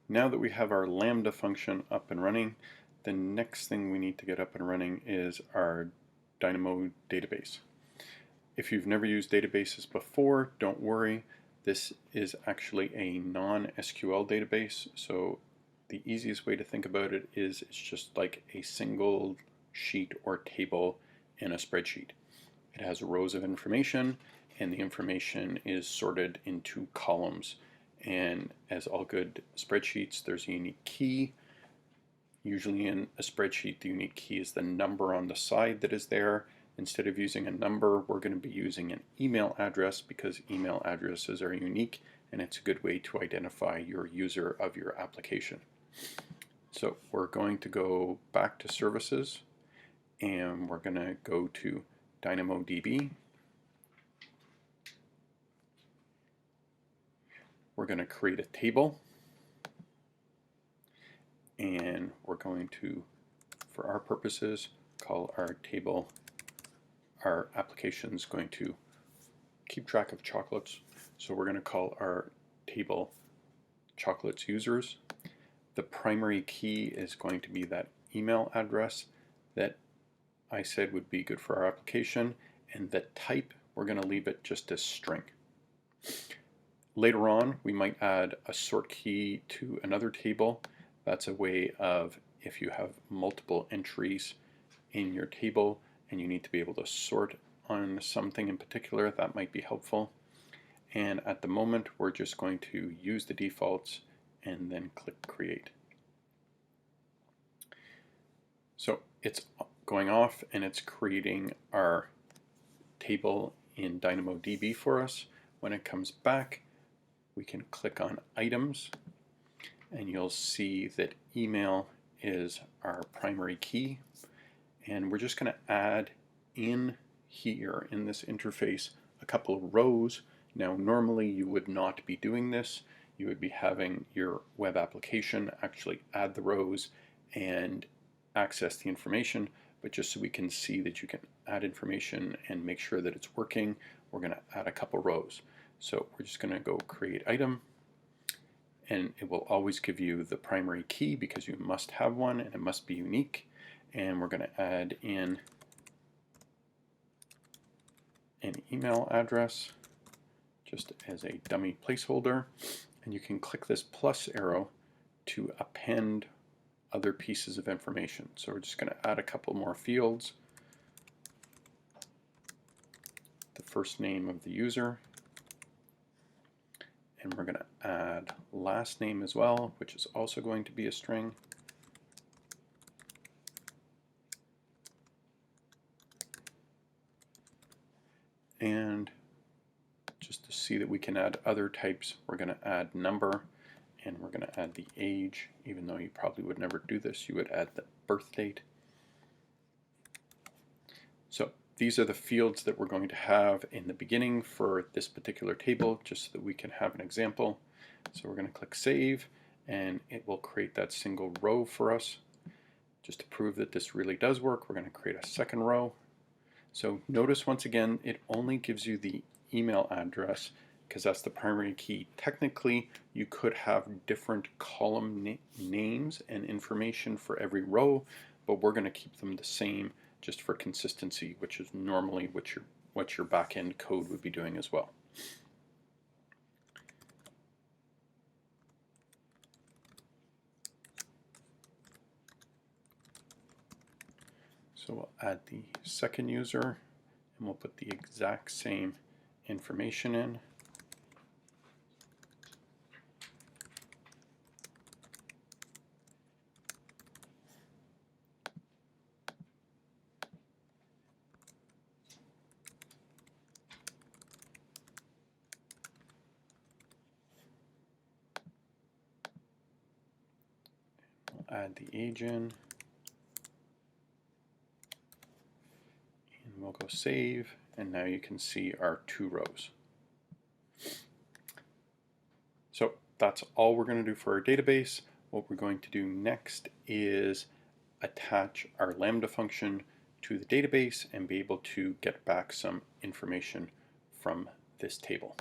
Now that we have our Lambda function up and running, the next thing we need to get up and running is our Dynamo database. If you've never used databases before, don't worry. This is actually a non-SQL database, so the easiest way to think about it is it's just like a single sheet or table in a spreadsheet. It has rows of information, and the information is sorted into columns. And as all good spreadsheets, there's a unique key. Usually in a spreadsheet, the unique key is the number on the side that is there. Instead of using a number, we're going to be using an email address because email addresses are unique, and it's a good way to identify your user of your application. So we're going to go back to services, and we're going to go to DynamoDB. We're going to create a table, and we're going to, for our purposes, call our table, our application is going to keep track of chocolates, so we're going to call our table chocolates users. The primary key is going to be that email address that I said would be good for our application, and the type, we're going to leave it just as string. Later on, we might add a sort key to another table. That's a way of, if you have multiple entries in your table and you need to be able to sort on something in particular, that might be helpful. And at the moment, we're just going to use the defaults and then click Create. So it's going off and it's creating our table in DynamoDB for us. When it comes back, we can click on Items, and you'll see that email is our primary key. And we're just going to add in here in this interface a couple of rows. Now normally you would not be doing this. You would be having your web application actually add the rows and access the information, but just so we can see that you can add information and make sure that it's working, we're going to add a couple rows. So we're just going to go create item, and it will always give you the primary key because you must have one and it must be unique. And we're going to add in an email address just as a dummy placeholder, and you can click this plus arrow to append other pieces of information. So we're just going to add a couple more fields. The first name of the user, and we're going to add last name as well, which is also going to be a string. And just to see that we can add other types, we're going to add number, and we're going to add the age, even though you probably would never do this. You would add the birth date. So these are the fields that we're going to have in the beginning for this particular table, just so that we can have an example. So we're going to click Save, and it will create that single row for us. Just to prove that this really does work, we're going to create a second row. So notice once again, it only gives you the email address because that's the primary key. Technically, you could have different column names and information for every row, but we're going to keep them the same just for consistency, which is normally what your back-end code would be doing as well. So we'll add the second user, and we'll put the exact same information in. We'll add the age in. We'll go save, and now you can see our two rows. So that's all we're going to do for our database. What we're going to do next is attach our Lambda function to the database and be able to get back some information from this table.